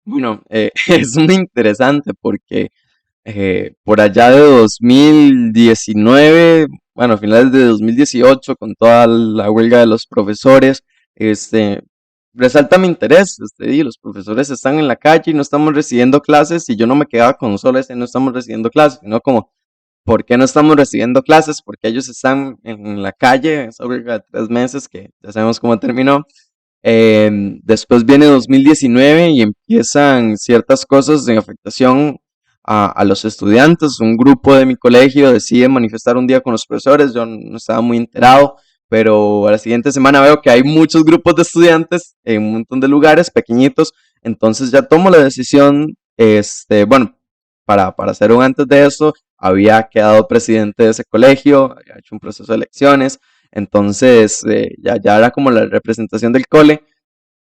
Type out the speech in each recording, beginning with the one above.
Bueno, es muy interesante porque por allá de 2019, bueno, finales de 2018, con toda la huelga de los profesores, este, resalta mi interés, y los profesores están en la calle y no estamos recibiendo clases, y yo no me quedaba con solo ese no estamos recibiendo clases, sino como, ¿por qué no estamos recibiendo clases? Porque ellos están en la calle, esa huelga de 3 meses que ya sabemos cómo terminó. Después viene 2019 y empiezan ciertas cosas de afectación a los estudiantes. Un grupo de mi colegio decide manifestar un día con los profesores. Yo no estaba muy enterado, pero a la siguiente semana veo que hay muchos grupos de estudiantes en un montón de lugares pequeñitos. Entonces ya tomo la decisión, bueno, para hacer un antes de eso, había quedado presidente de ese colegio, había hecho un proceso de elecciones. Entonces, ya era como la representación del cole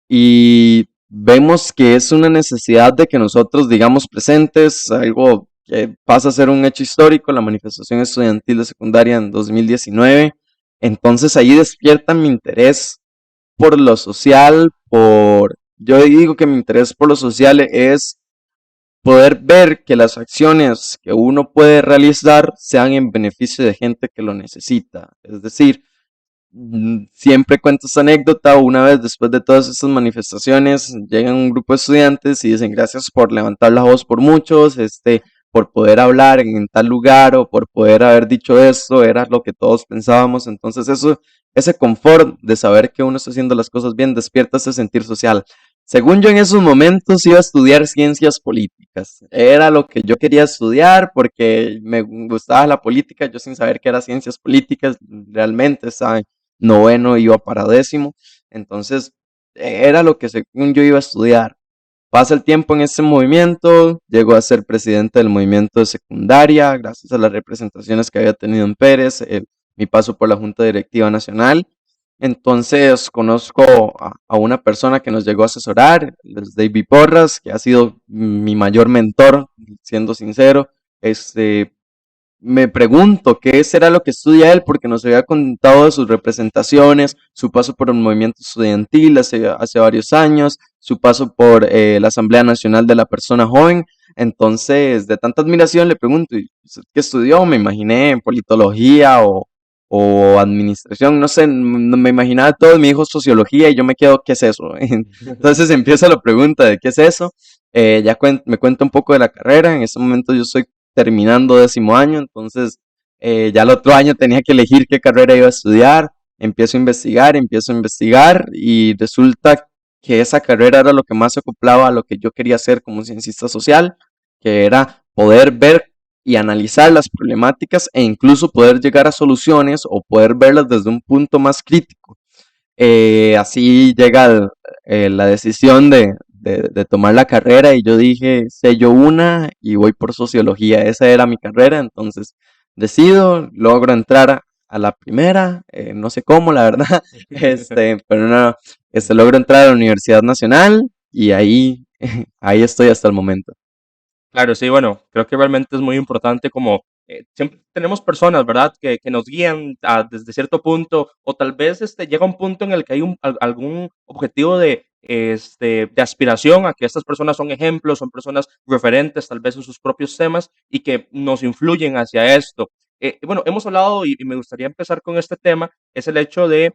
y vemos que es una necesidad de que nosotros digamos presentes, algo que pasa a ser un hecho histórico, la manifestación estudiantil de secundaria en 2019. Entonces ahí despierta mi interés por lo social, yo digo que mi interés por lo social es poder ver que las acciones que uno puede realizar sean en beneficio de gente que lo necesita. Es decir, siempre cuento esta anécdota. Una vez después de todas estas manifestaciones, llegan un grupo de estudiantes y dicen gracias por levantar la voz por muchos, por poder hablar en tal lugar o por poder haber dicho esto, era lo que todos pensábamos. Entonces eso, ese confort de saber que uno está haciendo las cosas bien, despierta ese sentir social. Según yo en esos momentos iba a estudiar ciencias políticas. Era lo que yo quería estudiar porque me gustaba la política, yo sin saber que era ciencias políticas, realmente estaba noveno, iba para décimo, entonces era lo que según yo iba a estudiar. Pasa el tiempo en este movimiento, llego a ser presidente del movimiento de secundaria, gracias a las representaciones que había tenido en Pérez, mi paso por la Junta Directiva Nacional. Entonces conozco a una persona que nos llegó a asesorar, es David Porras, que ha sido mi mayor mentor, siendo sincero. Este, Me pregunto qué será lo que estudia él, porque nos había contado de sus representaciones, su paso por el movimiento estudiantil hace varios años, su paso por la Asamblea Nacional de la Persona Joven. Entonces, de tanta admiración le pregunto, ¿y usted qué estudió? Me imaginé en politología o administración, no sé, me imaginaba todo, me dijo sociología y yo me quedo, ¿qué es eso? Entonces empieza la pregunta de qué es eso. Me cuenta un poco de la carrera. En este momento yo soy terminando décimo año, entonces ya el otro año tenía que elegir qué carrera iba a estudiar. Empiezo a investigar y resulta que esa carrera era lo que más se acoplaba a lo que yo quería hacer como ciencista social, que era poder ver y analizar las problemáticas e incluso poder llegar a soluciones o poder verlas desde un punto más crítico. Así llega la decisión de tomar la carrera y yo dije, sé yo una y voy por sociología. Esa era mi carrera, entonces decido, logro entrar a la primera, no sé cómo, la verdad, pero no, logro entrar a la Universidad Nacional y ahí estoy hasta el momento. Claro, sí, bueno, creo que realmente es muy importante como siempre tenemos personas, ¿verdad?, que nos guían desde cierto punto o tal vez llega un punto en el que hay algún objetivo de aspiración a que estas personas son ejemplos, son personas referentes tal vez en sus propios temas y que nos influyen hacia esto. Bueno, hemos hablado y me gustaría empezar con este tema, es el hecho de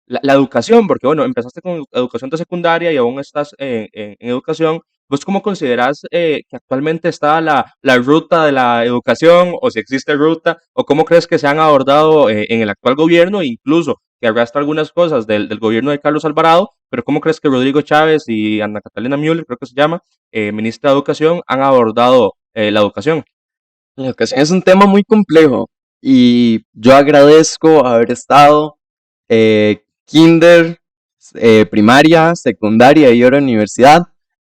la educación, porque bueno, empezaste con educación de secundaria y aún estás en educación. ¿Vos cómo considerás que actualmente está la ruta de la educación o si existe ruta o cómo crees que se han abordado en el actual gobierno, incluso que arrastra algunas cosas del gobierno de Carlos Alvarado, pero cómo crees que Rodrigo Chávez y Ana Catalina Müller, creo que se llama, ministra de Educación, han abordado la educación? La educación es un tema muy complejo y yo agradezco haber estado kinder, primaria, secundaria y ahora universidad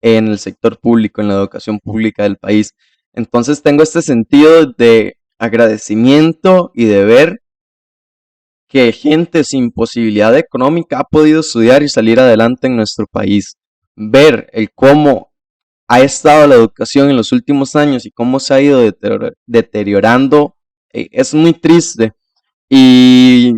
en el sector público, en la educación pública del país. Entonces tengo este sentido de agradecimiento y de ver que gente sin posibilidad económica ha podido estudiar y salir adelante en nuestro país. Ver el cómo ha estado la educación en los últimos años y cómo se ha ido deteriorando, es muy triste. Y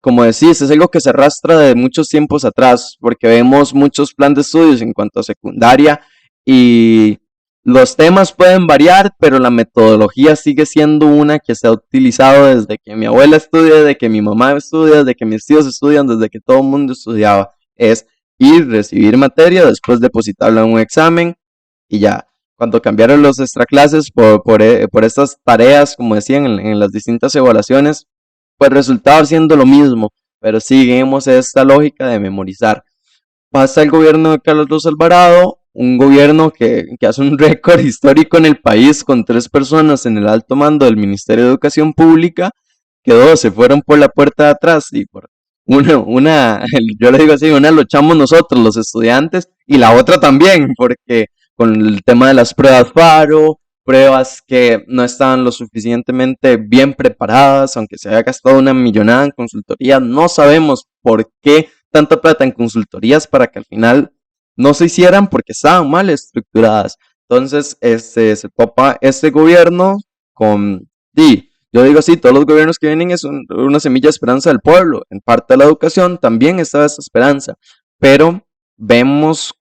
como decís, es algo que se arrastra de muchos tiempos atrás, porque vemos muchos planes de estudios en cuanto a secundaria y los temas pueden variar, pero la metodología sigue siendo una que se ha utilizado desde que mi abuela estudia, desde que mi mamá estudia, desde que mis tíos estudian, desde que todo el mundo estudiaba. Es ir, recibir materia, después depositarla en un examen y ya. Cuando cambiaron los extraclases por estas tareas, como decían en las distintas evaluaciones, pues resultaba siendo lo mismo, pero seguimos esta lógica de memorizar. Pasa el gobierno de Carlos Alvarado, un gobierno que hace un récord histórico en el país con 3 personas en el alto mando del Ministerio de Educación Pública, que 2 se fueron por la puerta de atrás y por yo le digo así, una lo echamos nosotros los estudiantes y la otra también, porque con el tema de las pruebas FARO, pruebas que no estaban lo suficientemente bien preparadas, aunque se haya gastado una millonada en consultoría, no sabemos por qué tanta plata en consultorías para que al final no se hicieran porque estaban mal estructuradas. Entonces, se topa este gobierno con, sí, yo digo así, todos los gobiernos que vienen es una semilla de esperanza del pueblo. En parte de la educación también está esa esperanza, pero vemos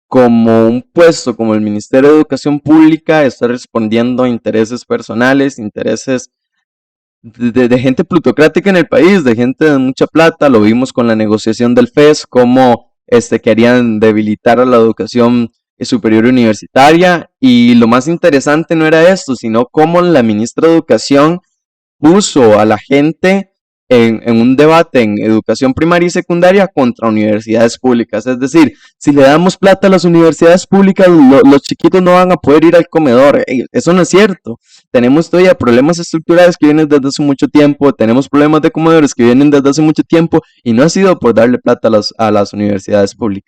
como un puesto como el Ministerio de Educación Pública está respondiendo a intereses personales, intereses de gente plutocrática en el país, de gente de mucha plata. Lo vimos con la negociación del FES, cómo querían debilitar a la educación superior universitaria. Y lo más interesante no era esto, sino cómo la ministra de Educación puso a la gente en un debate en educación primaria y secundaria contra universidades públicas. Es decir, si le damos plata a las universidades públicas, los chiquitos no van a poder ir al comedor. Eso no es cierto. Tenemos todavía problemas estructurales que vienen desde hace mucho tiempo, tenemos problemas de comedores que vienen desde hace mucho tiempo y no ha sido por darle plata a las universidades públicas.